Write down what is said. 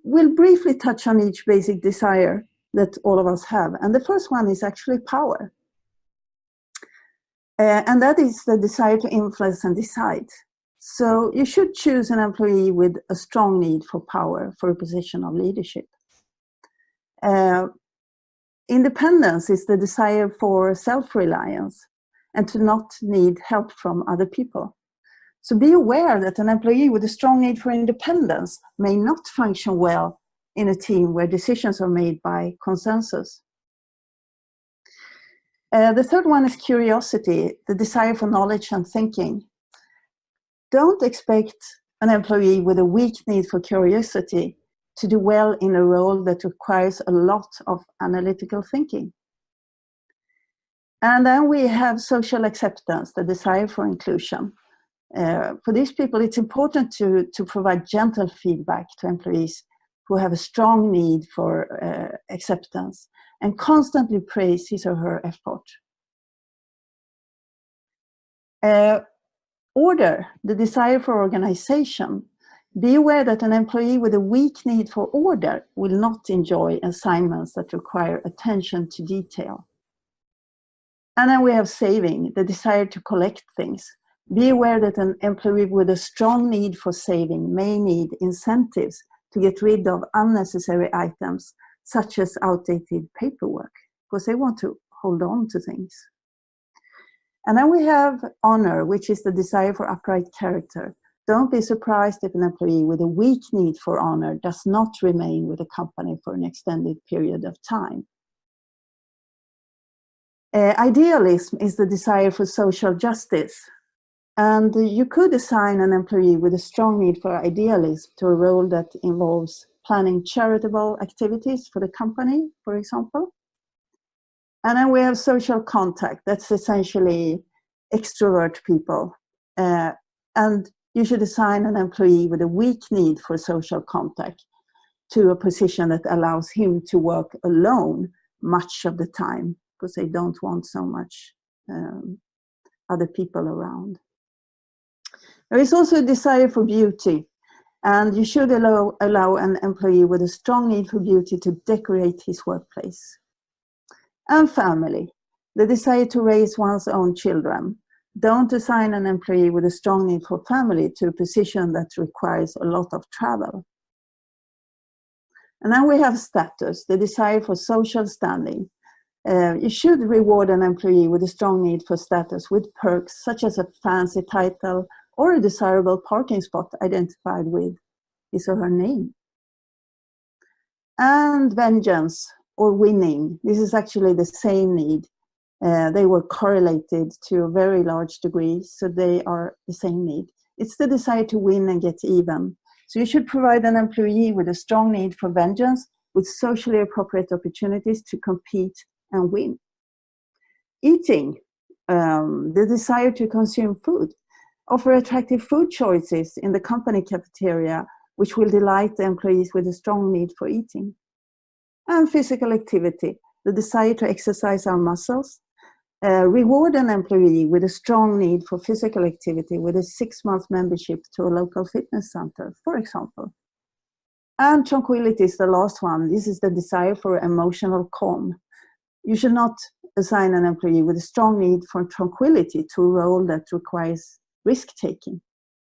we'll briefly touch on each basic desire that all of us have. And the first one is actually power. And that is the desire to influence and decide. So you should choose an employee with a strong need for power for a position of leadership. Independence is the desire for self-reliance and to not need help from other people. So be aware that an employee with a strong need for independence may not function well in a team where decisions are made by consensus. The third one is curiosity, the desire for knowledge and thinking. Don't expect an employee with a weak need for curiosity to do well in a role that requires a lot of analytical thinking. And then we have social acceptance, the desire for inclusion. For these people, it's important to provide gentle feedback to employees who have a strong need for acceptance and constantly praise his or her effort. Order, the desire for organization. Be aware that an employee with a weak need for order will not enjoy assignments that require attention to detail. And then we have saving, the desire to collect things. Be aware that an employee with a strong need for saving may need incentives to get rid of unnecessary items, such as outdated paperwork, because they want to hold on to things. And then we have honor, which is the desire for upright character. Don't be surprised if an employee with a weak need for honor does not remain with the company for an extended period of time. Idealism is the desire for social justice. And you could assign an employee with a strong need for idealism to a role that involves planning charitable activities for the company, for example. And then we have social contact. That's essentially extrovert people. And you should assign an employee with a weak need for social contact to a position that allows him to work alone much of the time, because they don't want so much other people around. There is also a desire for beauty, and you should allow an employee with a strong need for beauty to decorate his workplace. And family, the desire to raise one's own children. Don't assign an employee with a strong need for family to a position that requires a lot of travel. And then we have status, the desire for social standing. You should reward an employee with a strong need for status with perks such as a fancy title or a desirable parking spot identified with his or her name. And vengeance or winning. This is actually the same need. They were correlated to a very large degree, so they are the same need. It's the desire to win and get even. So you should provide an employee with a strong need for vengeance with socially appropriate opportunities to compete and win. Eating, the desire to consume food. Offer attractive food choices in the company cafeteria, which will delight the employees with a strong need for eating. And physical activity, the desire to exercise our muscles. Reward an employee with a strong need for physical activity with a 6-month membership to a local fitness center, for example. And tranquility is the last one. This is the desire for emotional calm. You should not assign an employee with a strong need for tranquility to a role that requires risk-taking.